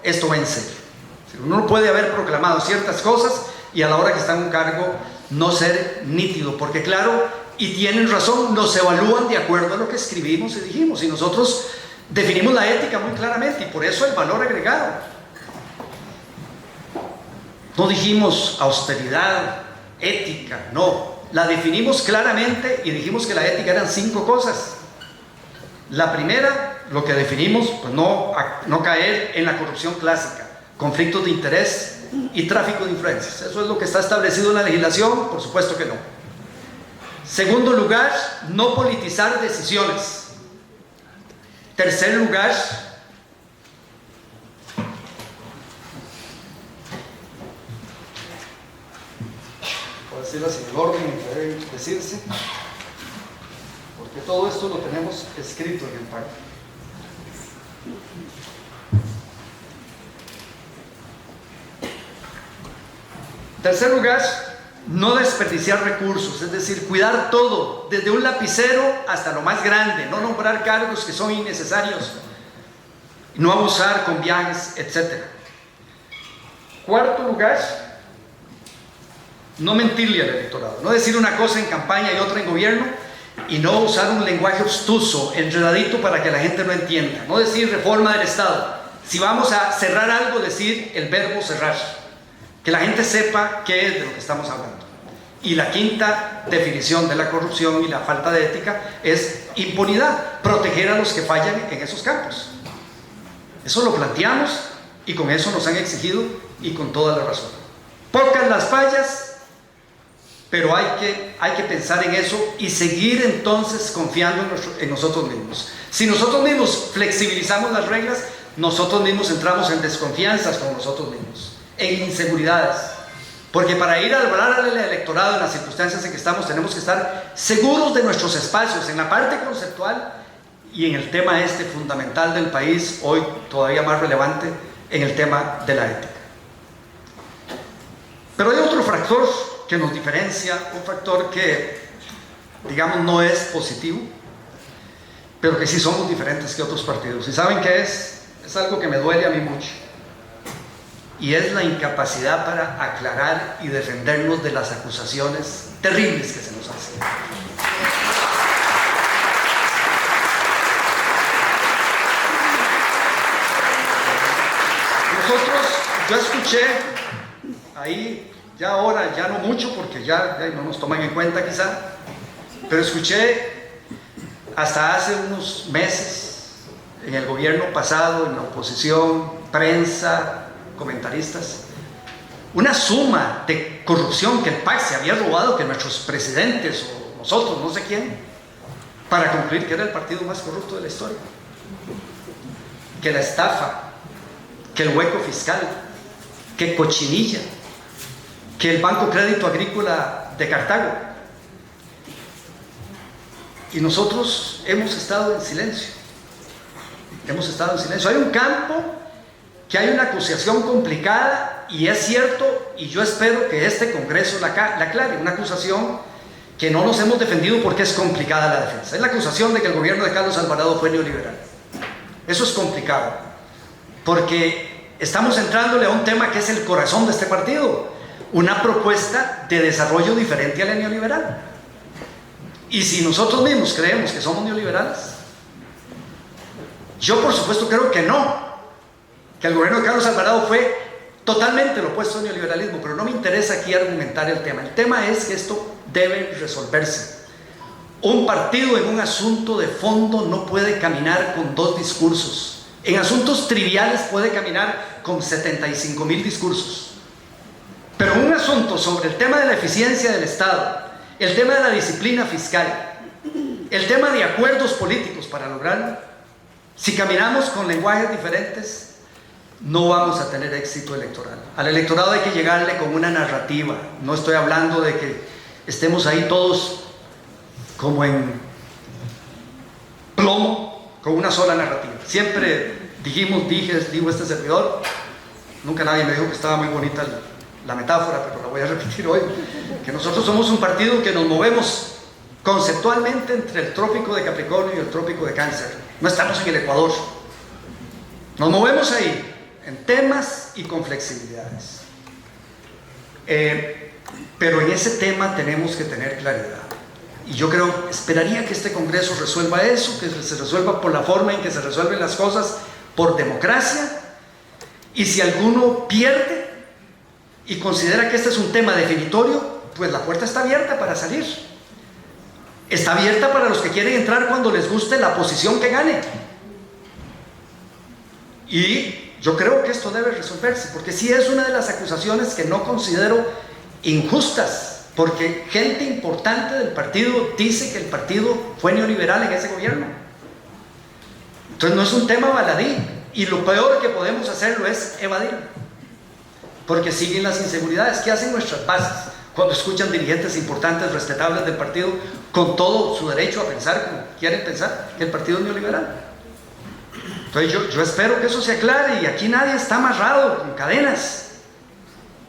esto va en serio. Uno no puede haber proclamado ciertas cosas y a la hora que está en un cargo no ser nítido, porque claro, y tienen razón, nos evalúan de acuerdo a lo que escribimos y dijimos, y nosotros definimos la ética muy claramente, y por eso el valor agregado. No dijimos austeridad, ética, no, la definimos claramente y dijimos que la ética eran 5 cosas. La primera, lo que definimos, pues no caer en la corrupción clásica, conflictos de interés y tráfico de influencias. Eso es lo que está establecido en la legislación, por supuesto que no. Segundo lugar, no politizar decisiones. Tercer lugar, voy a decirlo así, el orden en que debe decirse, porque todo esto lo tenemos escrito en el pacto. Tercer lugar, no desperdiciar recursos, es decir, cuidar todo, desde un lapicero hasta lo más grande, no nombrar cargos que son innecesarios, no abusar con viajes, etc. Cuarto lugar, no mentirle al electorado, no decir una cosa en campaña y otra en gobierno, y no usar un lenguaje obstuso, enredadito para que la gente no entienda, no decir reforma del Estado. Si vamos a cerrar algo, decir el verbo cerrar, que la gente sepa qué es de lo que estamos hablando. Y la quinta definición de la corrupción y la falta de ética es impunidad, proteger a los que fallan en esos campos. Eso lo planteamos y con eso nos han exigido y con toda la razón. Pocas las fallas, pero hay que pensar en eso y seguir entonces confiando en nosotros mismos. Si nosotros mismos flexibilizamos las reglas, nosotros mismos entramos en desconfianzas con nosotros mismos, en inseguridades, porque para ir a hablar al electorado en las circunstancias en que estamos tenemos que estar seguros de nuestros espacios en la parte conceptual y en el tema fundamental del país, hoy todavía más relevante, en el tema de la ética. Pero hay otro factor que nos diferencia, un factor que digamos no es positivo, pero que sí somos diferentes que otros partidos. ¿Y saben qué es? Es algo que me duele a mí mucho. Y es la incapacidad para aclarar y defendernos de las acusaciones terribles que se nos hacen. Yo escuché ahí, ya ahora, ya no mucho porque ya no nos toman en cuenta quizá, pero escuché hasta hace unos meses en el gobierno pasado, en la oposición, prensa, comentaristas, una suma de corrupción que el PAC se había robado, que nuestros presidentes o nosotros, no sé quién, para concluir que era el partido más corrupto de la historia, que la estafa, que el hueco fiscal, que cochinilla, que el Banco Crédito Agrícola de Cartago. Y nosotros hemos estado en silencio. Hemos estado en silencio. Hay un campo que hay una acusación complicada, y es cierto, y yo espero que este Congreso la aclare, una acusación que no nos hemos defendido porque es complicada la defensa. Es la acusación de que el gobierno de Carlos Alvarado fue neoliberal. Eso es complicado, porque estamos entrándole a un tema que es el corazón de este partido, una propuesta de desarrollo diferente a la neoliberal. Y si nosotros mismos creemos que somos neoliberales, yo por supuesto creo que no, que el gobierno de Carlos Alvarado fue totalmente lo opuesto al neoliberalismo, pero no me interesa aquí argumentar el tema. El tema es que esto debe resolverse. Un partido en un asunto de fondo no puede caminar con dos discursos. En asuntos triviales puede caminar con 75,000 discursos. Pero en un asunto sobre el tema de la eficiencia del Estado, el tema de la disciplina fiscal, el tema de acuerdos políticos para lograrlo, si caminamos con lenguajes diferentes, no vamos a tener éxito electoral. Al electorado hay que llegarle con una narrativa. No estoy hablando de que estemos ahí todos como en plomo, con una sola narrativa. Siempre digo este servidor, nunca nadie me dijo que estaba muy bonita la metáfora, pero la voy a repetir hoy, que nosotros somos un partido que nos movemos conceptualmente entre el trópico de Capricornio y el trópico de Cáncer. No estamos en el Ecuador, nos movemos ahí, en temas y con flexibilidades. Pero en ese tema tenemos que tener claridad. Y yo esperaría que este Congreso resuelva eso, que se resuelva por la forma en que se resuelven las cosas, por democracia. Y si alguno pierde y considera que este es un tema definitorio, pues la puerta está abierta para salir. Está abierta para los que quieren entrar cuando les guste la posición que gane. Y yo creo que esto debe resolverse, porque sí es una de las acusaciones que no considero injustas, porque gente importante del partido dice que el partido fue neoliberal en ese gobierno. Entonces no es un tema baladí, y lo peor que podemos hacerlo es evadirlo, porque siguen las inseguridades. ¿Qué hacen nuestras bases cuando escuchan dirigentes importantes, respetables del partido, con todo su derecho a pensar como quieren pensar, que el partido es neoliberal? Entonces yo espero que eso se aclare, y aquí nadie está amarrado con cadenas.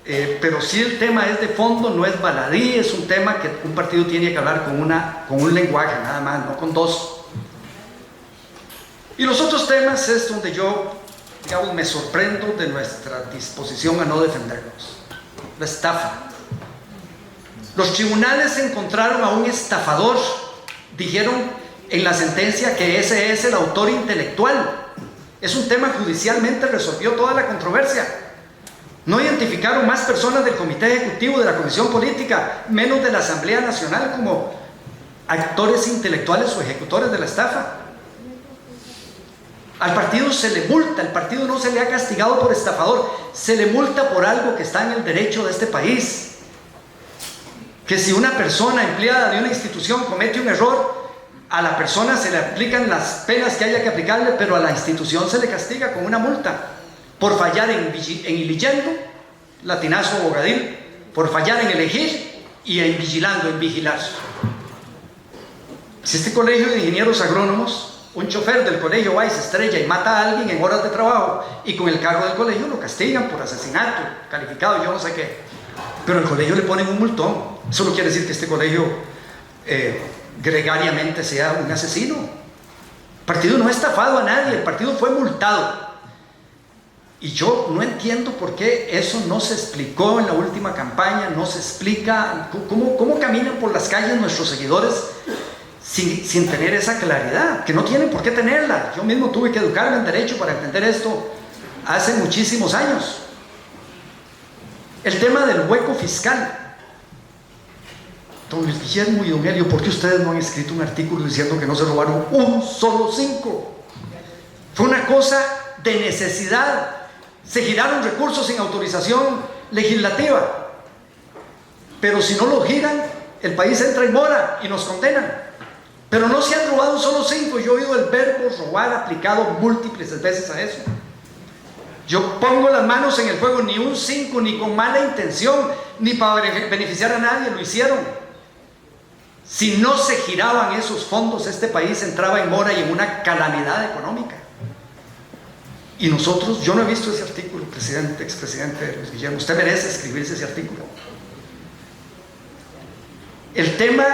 Pero sí, el tema es de fondo, no es baladí, es un tema que un partido tiene que hablar con un lenguaje nada más, no con dos. Y los otros temas es donde yo, digamos, me sorprendo de nuestra disposición a no defendernos. La estafa. Los tribunales encontraron a un estafador, dijeron en la sentencia que ese es el autor intelectual. Es un tema judicialmente resolvió toda la controversia. No identificaron más personas del Comité Ejecutivo, de la Comisión Política, menos de la Asamblea Nacional como actores intelectuales o ejecutores de la estafa. Al partido se le multa, el partido no se le ha castigado por estafador, se le multa por algo que está en el derecho de este país. Que si una persona empleada de una institución comete un error, a la persona se le aplican las penas que haya que aplicarle, pero a la institución se le castiga con una multa. Por fallar en leyendo, latinazo o bogadil, por fallar en elegir y en vigilando, en vigilar. Si este colegio de ingenieros agrónomos, un chofer del colegio va y se estrella y mata a alguien en horas de trabajo, y con el cargo del colegio lo castigan por asesinato, calificado, yo no sé qué, pero al colegio le ponen un multón. Eso no quiere decir que este colegio gregariamente sea un asesino. El partido no ha estafado a nadie, el partido fue multado. Y yo no entiendo por qué eso no se explicó en la última campaña, no se explica cómo caminan por las calles nuestros seguidores sin tener esa claridad, que no tienen por qué tenerla. Yo mismo tuve que educarme en derecho para entender esto hace muchísimos años. El tema del hueco fiscal. Don Luis Guillermo y don Helio, ¿por qué ustedes no han escrito un artículo diciendo que no se robaron un solo 5? Fue una cosa de necesidad. Se giraron recursos sin autorización legislativa, pero si no lo giran, el país entra en mora y nos condenan. Pero no se han robado un solo 5. Yo he oído el verbo robar aplicado múltiples veces a eso. Yo pongo las manos en el fuego, ni un 5, ni con mala intención, ni para beneficiar a nadie lo hicieron. Si no se giraban esos fondos, este país entraba en mora y en una calamidad económica. Y nosotros, yo no he visto ese artículo, expresidente Luis Guillermo. Usted merece escribirse ese artículo. El tema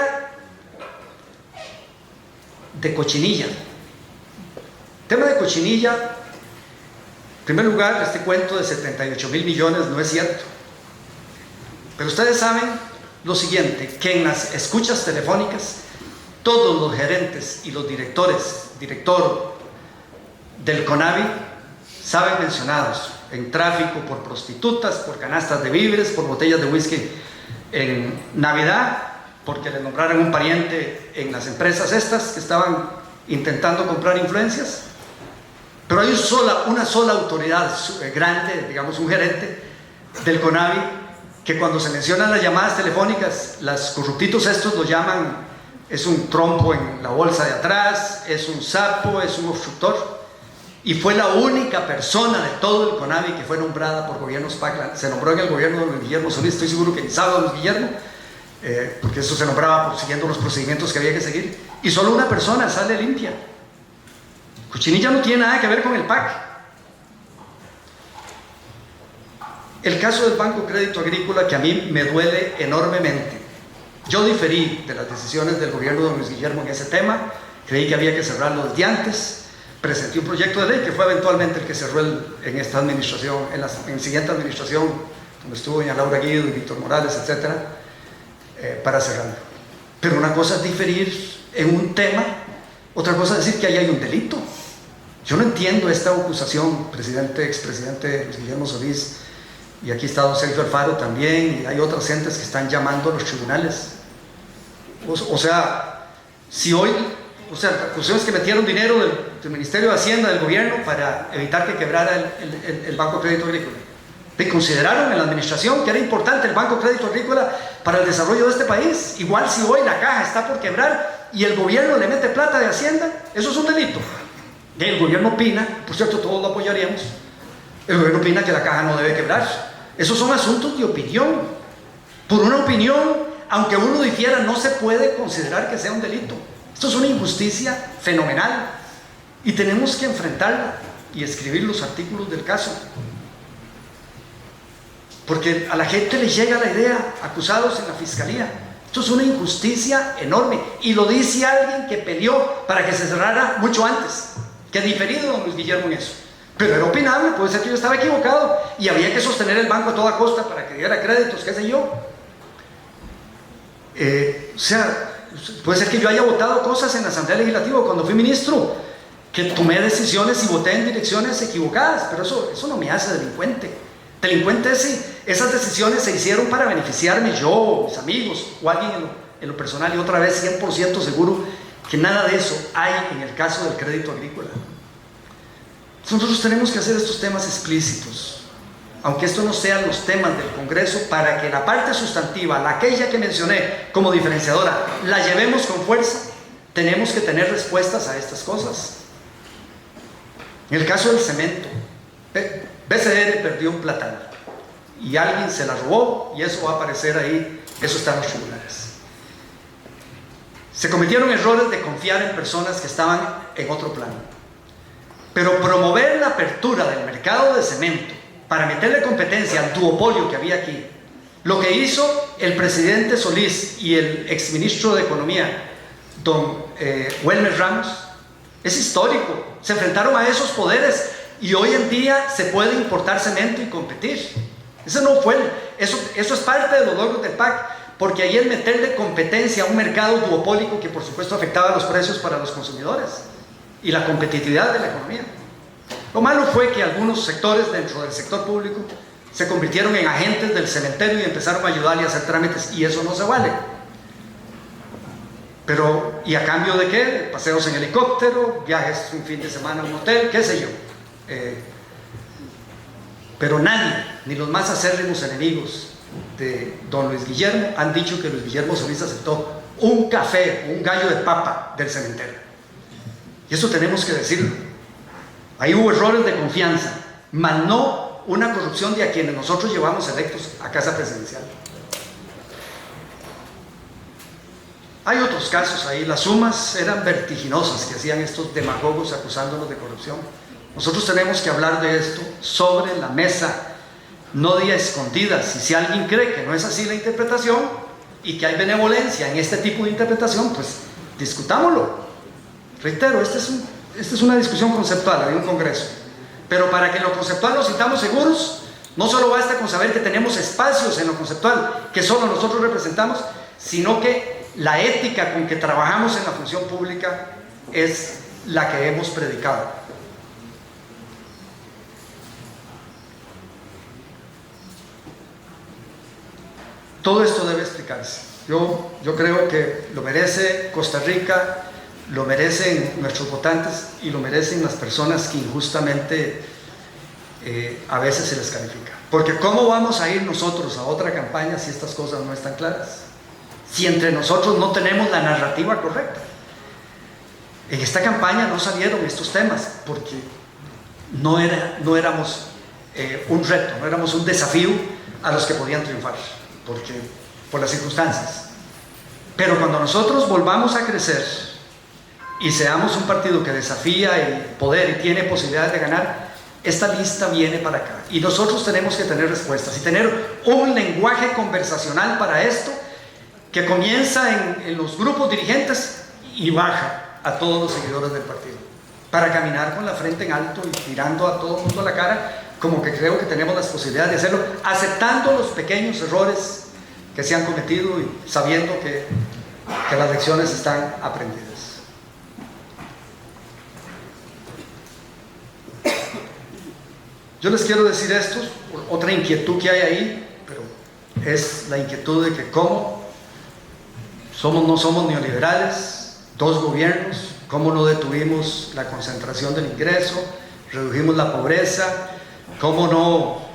de Cochinilla. El tema de Cochinilla, en primer lugar, este cuento de 78,000 millones no es cierto. Pero ustedes saben lo siguiente, que en las escuchas telefónicas, todos los gerentes y los director del CONAVI saben mencionados en tráfico por prostitutas, por canastas de víveres, por botellas de whisky en Navidad, porque le nombraron un pariente en las empresas estas que estaban intentando comprar influencias. Pero hay una sola autoridad grande, digamos un gerente del CONAVI, que cuando se mencionan las llamadas telefónicas, los corruptitos estos lo llaman, es un trompo en la bolsa de atrás, es un sapo, es un obstructor. Y fue la única persona de todo el CONAVI que fue nombrada por gobiernos PAC. Se nombró en el gobierno de Luis Guillermo Solís, estoy seguro que ni sabe Luis Guillermo, porque eso se nombraba siguiendo los procedimientos que había que seguir. Y solo una persona sale limpia. Cochinilla no tiene nada que ver con el PAC. El caso del Banco Crédito Agrícola, que a mí me duele enormemente. Yo diferí de las decisiones del gobierno de Luis Guillermo en ese tema. Creí que había que cerrarlo desde antes. presenté un proyecto de ley que fue eventualmente el que cerró en esta administración, en la siguiente administración, donde estuvo doña Laura Guido y Víctor Morales, etcétera, para cerrarlo. Pero una cosa es diferir en un tema, otra cosa es decir que ahí hay un delito. Yo no entiendo esta acusación, expresidente Luis Guillermo Solís, y aquí está don Sergio Alfaro también, y hay otras gentes que están llamando a los tribunales. O sea, si hoy, acusaciones que metieron dinero del Ministerio de Hacienda, del gobierno, para evitar que quebrara el Banco Crédito Agrícola. Y consideraron en la administración que era importante el Banco Crédito Agrícola para el desarrollo de este país. Igual si hoy la caja está por quebrar y el gobierno le mete plata de Hacienda, eso es un delito. Y el gobierno opina, por cierto, todos lo apoyaríamos, el gobierno opina que la caja no debe quebrar. Esos son asuntos de opinión. Por una opinión, aunque uno difiera, no se puede considerar que sea un delito. Esto es una injusticia fenomenal y tenemos que enfrentarla y escribir los artículos del caso. Porque a la gente le llega la idea, acusados en la fiscalía. Esto es una injusticia enorme. Y lo dice alguien que peleó para que se cerrara mucho antes, que ha diferido don Luis Guillermo en eso. Pero era opinable, puede ser que yo estaba equivocado y había que sostener el banco a toda costa para que diera créditos, qué sé yo. Puede ser que yo haya votado cosas en la Asamblea Legislativa cuando fui ministro, que tomé decisiones y voté en direcciones equivocadas, pero eso no me hace delincuente. Delincuente es si esas decisiones se hicieron para beneficiarme yo, mis amigos o alguien en lo personal, y otra vez 100% seguro que nada de eso hay en el caso del crédito agrícola. Nosotros tenemos que hacer estos temas explícitos, aunque esto no sean los temas del Congreso, para que la parte sustantiva, aquella que mencioné como diferenciadora, la llevemos con fuerza. Tenemos que tener respuestas a estas cosas. En el caso del cemento, BCR perdió un plátano y alguien se la robó y eso va a aparecer ahí, eso está en los tribunales. Se cometieron errores de confiar en personas que estaban en otro plano. Pero promover la apertura del mercado de cemento para meterle competencia al duopolio que había aquí, lo que hizo el presidente Solís y el exministro de Economía, don Welmer Ramos, es histórico. Se enfrentaron a esos poderes y hoy en día se puede importar cemento y competir. Eso es parte de los logros del PAC, porque ahí es meterle competencia a un mercado duopólico que por supuesto afectaba los precios para los consumidores y la competitividad de la economía. Lo malo fue que algunos sectores dentro del sector público se convirtieron en agentes del cementerio y empezaron a ayudarle a hacer trámites, y eso no se vale. Pero, ¿y a cambio de qué? Paseos en helicóptero, viajes un fin de semana a un hotel, qué sé yo. Pero nadie, ni los más acérrimos enemigos de don Luis Guillermo, han dicho que Luis Guillermo Solís aceptó un café, un gallo de papa del cementerio. Y eso tenemos que decirlo. Ahí hubo errores de confianza, mas no una corrupción de a quienes nosotros llevamos electos a casa presidencial. Hay otros casos ahí, las sumas eran vertiginosas que hacían estos demagogos acusándonos de corrupción. Nosotros tenemos que hablar de esto sobre la mesa, no de escondidas. Y si alguien cree que no es así la interpretación y que hay benevolencia en este tipo de interpretación, pues discutámoslo. Reitero, esta es una discusión conceptual de un congreso, pero para que en lo conceptual nos sintamos seguros, no solo basta con saber que tenemos espacios en lo conceptual que solo nosotros representamos, sino que la ética con que trabajamos en la función pública es la que hemos predicado. Todo esto debe explicarse. Yo creo que lo merece Costa Rica, lo merecen nuestros votantes y lo merecen las personas que injustamente a veces se les califica. Porque ¿cómo vamos a ir nosotros a otra campaña si estas cosas no están claras? Si entre nosotros no tenemos la narrativa correcta. En esta campaña no salieron estos temas porque no éramos un reto, no éramos un desafío a los que podían triunfar, por las circunstancias. Pero cuando nosotros volvamos a crecer y seamos un partido que desafía el poder y tiene posibilidades de ganar, esta lista viene para acá y nosotros tenemos que tener respuestas y tener un lenguaje conversacional para esto que comienza en los grupos dirigentes y baja a todos los seguidores del partido. para caminar con la frente en alto y mirando a todo el mundo a la cara, como que creo que tenemos las posibilidades de hacerlo, aceptando los pequeños errores que se han cometido y sabiendo que las lecciones están aprendidas. Yo les quiero decir esto, otra inquietud que hay ahí, pero es la inquietud de que cómo no somos neoliberales, dos gobiernos, cómo no detuvimos la concentración del ingreso, redujimos la pobreza, cómo no,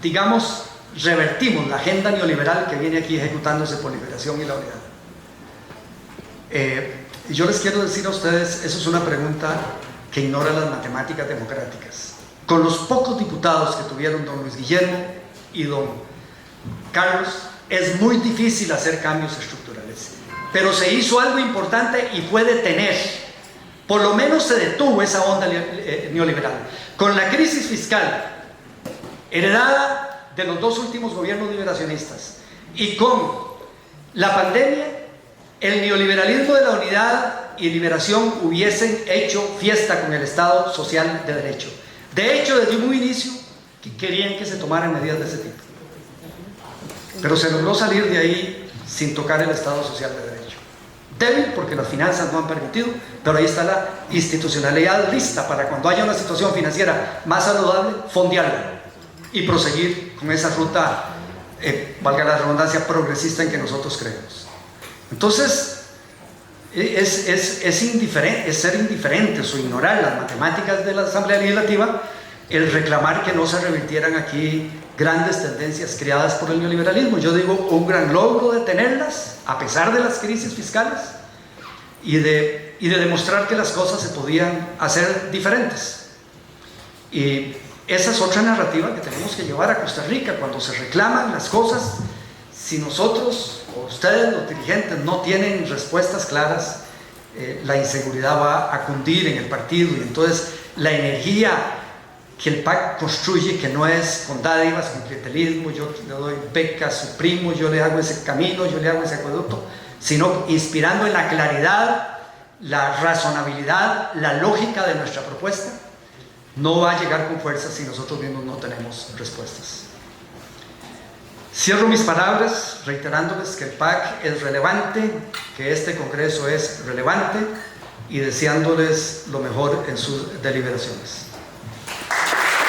digamos, revertimos la agenda neoliberal que viene aquí ejecutándose por Liberación y la Unidad. Y yo les quiero decir a ustedes, eso es una pregunta que ignora las matemáticas democráticas. Con los pocos diputados que tuvieron don Luis Guillermo y don Carlos, es muy difícil hacer cambios estructurales, pero se hizo algo importante y fue detener, por lo menos se detuvo esa onda neoliberal. Con la crisis fiscal heredada de los dos últimos gobiernos liberacionistas y con la pandemia, el neoliberalismo de la Unidad y Liberación hubiesen hecho fiesta con el Estado Social de Derecho. De hecho, desde un muy inicio querían que se tomaran medidas de ese tipo, pero se logró salir de ahí sin tocar el Estado Social de Derecho. Débil porque las finanzas no han permitido, pero ahí está la institucionalidad lista para cuando haya una situación financiera más saludable, fondearla y proseguir con esa ruta, valga la redundancia, progresista en que nosotros creemos. Entonces, es ser indiferentes o ignorar las matemáticas de la Asamblea Legislativa el reclamar que no se revirtieran aquí grandes tendencias creadas por el neoliberalismo. Yo digo, un gran logro detenerlas a pesar de las crisis fiscales y de demostrar que las cosas se podían hacer diferentes. Y esa es otra narrativa que tenemos que llevar a Costa Rica. Cuando se reclaman las cosas, si nosotros o ustedes los dirigentes no tienen respuestas claras, la inseguridad va a cundir en el partido, y entonces la energía que el PAC construye, que no es con dádivas, con clientelismo, yo le doy becas, suprimo, yo le hago ese camino, yo le hago ese acueducto, sino inspirando en la claridad, la razonabilidad, la lógica de nuestra propuesta, no va a llegar con fuerza si nosotros mismos no tenemos respuestas. Cierro mis palabras reiterándoles que el PAC es relevante, que este Congreso es relevante, y deseándoles lo mejor en sus deliberaciones.